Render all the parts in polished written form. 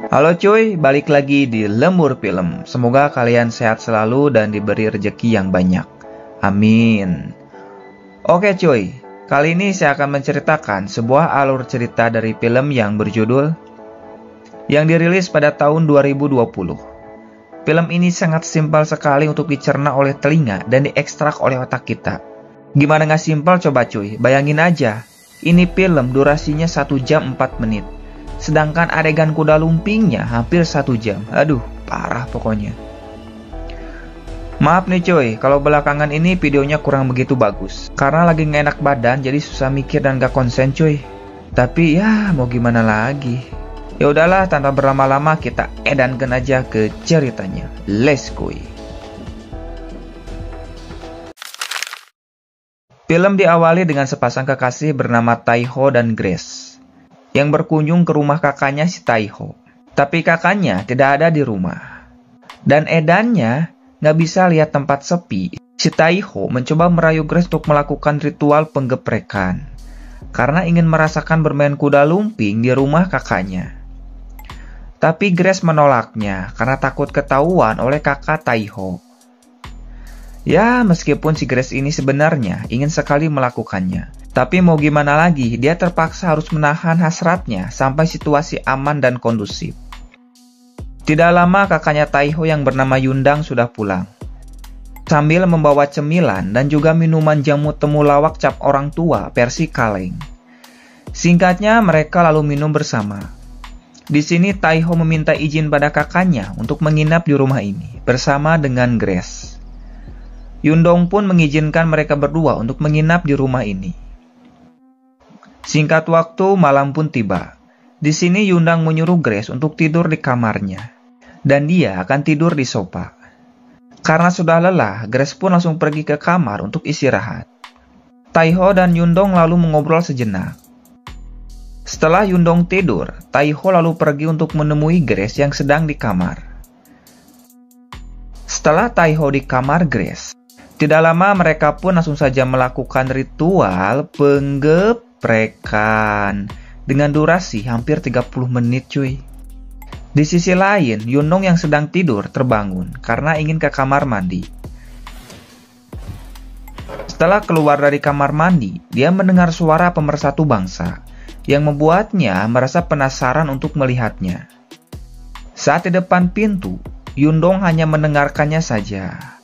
Halo cuy, balik lagi di Lembur Film. Semoga kalian sehat selalu dan diberi rezeki yang banyak. Amin. Oke cuy, kali ini saya akan menceritakan sebuah alur cerita dari film yang berjudul yang dirilis pada tahun 2020. Film ini sangat simpel sekali untuk dicerna oleh telinga dan diekstrak oleh otak kita. Gimana nggak simpel coba cuy, bayangin aja. Ini film durasinya 1 jam 4 menit. Sedangkan adegan kuda lumpingnya hampir 1 jam. Aduh, parah pokoknya. Maaf nih cuy, kalau belakangan ini videonya kurang begitu bagus. Karena lagi nggak enak badan, jadi susah mikir dan gak konsen cuy. Tapi ya, mau gimana lagi. Ya udahlah, tanpa berlama-lama kita edankan aja ke ceritanya. Let's go. Film diawali dengan sepasang kekasih bernama Taiho dan Grace yang berkunjung ke rumah kakaknya si Taiho. Tapi kakaknya tidak ada di rumah. Dan edannya nggak bisa lihat tempat sepi. Si Taiho mencoba merayu Grace untuk melakukan ritual penggeprekan karena ingin merasakan bermain kuda lumping di rumah kakaknya. Tapi Grace menolaknya karena takut ketahuan oleh kakak Taiho. Ya, meskipun si Grace ini sebenarnya ingin sekali melakukannya. Tapi mau gimana lagi, dia terpaksa harus menahan hasratnya sampai situasi aman dan kondusif. Tidak lama kakaknya Taiho yang bernama Yundang sudah pulang. Sambil membawa cemilan dan juga minuman jamu temulawak cap orang tua versi kaleng. Singkatnya, mereka lalu minum bersama. Di sini Taiho meminta izin pada kakaknya untuk menginap di rumah ini bersama dengan Grace. Yundong pun mengizinkan mereka berdua untuk menginap di rumah ini. Singkat waktu, malam pun tiba. Di sini Yundang menyuruh Grace untuk tidur di kamarnya. Dan dia akan tidur di sofa. Karena sudah lelah, Grace pun langsung pergi ke kamar untuk istirahat. Taiho dan Yundong lalu mengobrol sejenak. Setelah Yundong tidur, Taiho lalu pergi untuk menemui Grace yang sedang di kamar. Setelah Taiho di kamar Grace, tidak lama mereka pun langsung saja melakukan ritual penggeprekan dengan durasi hampir 30 menit cuy. Di sisi lain, Yundong yang sedang tidur terbangun karena ingin ke kamar mandi. Setelah keluar dari kamar mandi, dia mendengar suara pemersatu bangsa yang membuatnya merasa penasaran untuk melihatnya. Saat di depan pintu, Yundong hanya mendengarkannya saja.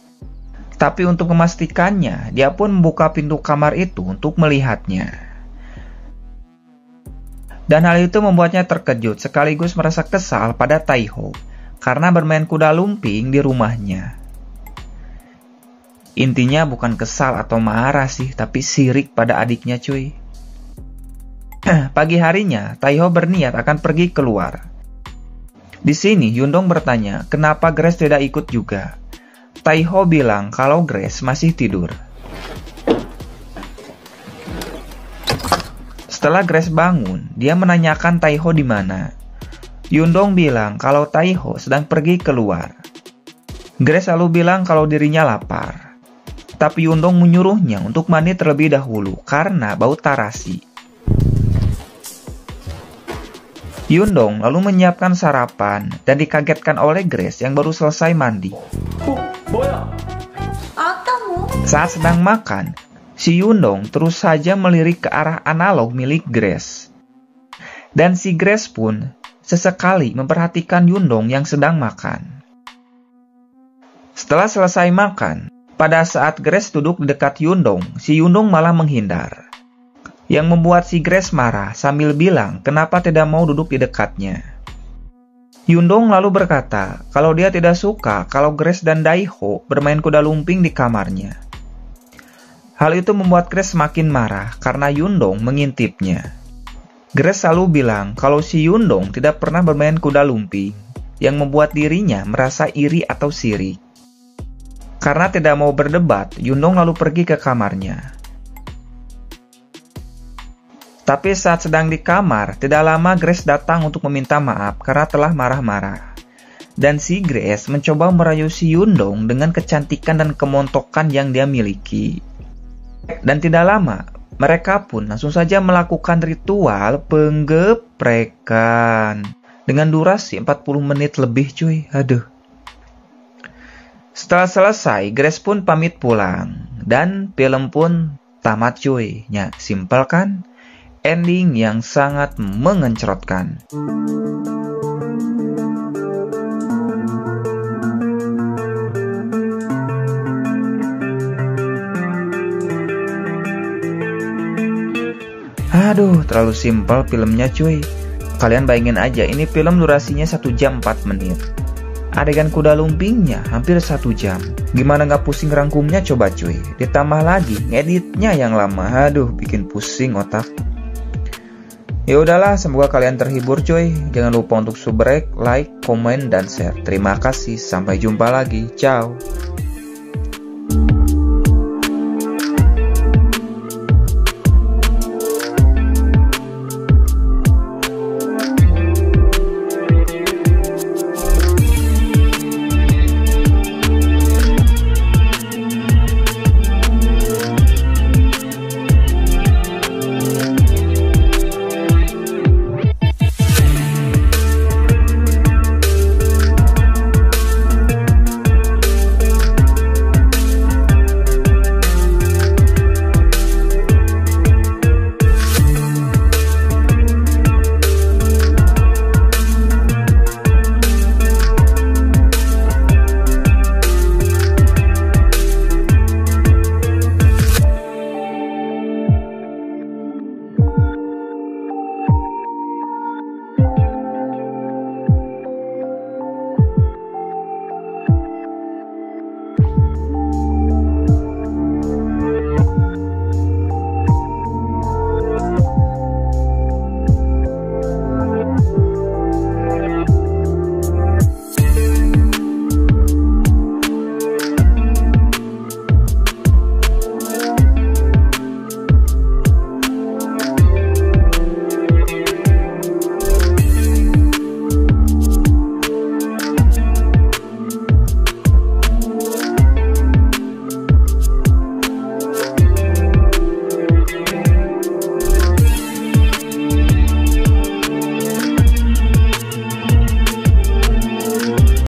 Tapi untuk memastikannya, dia pun membuka pintu kamar itu untuk melihatnya. Dan hal itu membuatnya terkejut sekaligus merasa kesal pada Taiho karena bermain kuda lumping di rumahnya. Intinya bukan kesal atau marah sih, tapi sirik pada adiknya cuy. Pagi harinya, Taiho berniat akan pergi keluar. Di sini Yundong bertanya, kenapa Grace tidak ikut juga? Taiho bilang kalau Grace masih tidur. Setelah Grace bangun, dia menanyakan Taiho di mana. Yundong bilang kalau Taiho sedang pergi keluar. Grace lalu bilang kalau dirinya lapar. Tapi Yundong menyuruhnya untuk mandi terlebih dahulu karena bau tarasi. Yundong lalu menyiapkan sarapan dan dikagetkan oleh Grace yang baru selesai mandi. Saat sedang makan, si Yundong terus saja melirik ke arah analog milik Grace. Dan si Grace pun sesekali memperhatikan Yundong yang sedang makan. Setelah selesai makan, pada saat Grace duduk di dekat Yundong, si Yundong malah menghindar. Yang membuat si Grace marah sambil bilang kenapa tidak mau duduk di dekatnya. Yundong lalu berkata kalau dia tidak suka kalau Grace dan Taiho bermain kuda lumping di kamarnya. Hal itu membuat Grace semakin marah karena Yundong mengintipnya. Grace selalu bilang kalau si Yundong tidak pernah bermain kuda lumping, yang membuat dirinya merasa iri atau sirik. Karena tidak mau berdebat, Yundong lalu pergi ke kamarnya. Tapi saat sedang di kamar, tidak lama Grace datang untuk meminta maaf karena telah marah-marah. Dan si Grace mencoba merayu si Yundong dengan kecantikan dan kemontokan yang dia miliki. Dan tidak lama, mereka pun langsung saja melakukan ritual penggeprekan dengan durasi 40 menit lebih cuy. Aduh. Setelah selesai, Grace pun pamit pulang. Dan film pun tamat cuy. Ya, simpel kan? Ending yang sangat mengencerotkan. Aduh, terlalu simpel filmnya cuy. Kalian bayangin aja, ini film durasinya 1 jam 4 menit. Adegan kuda lumpingnya hampir 1 jam. Gimana nggak pusing rangkumnya coba cuy. Ditambah lagi ngeditnya yang lama. Aduh, bikin pusing otak. Ya udahlah, semoga kalian terhibur cuy. Jangan lupa untuk subrek, like, komen, dan share. Terima kasih, sampai jumpa lagi. Ciao.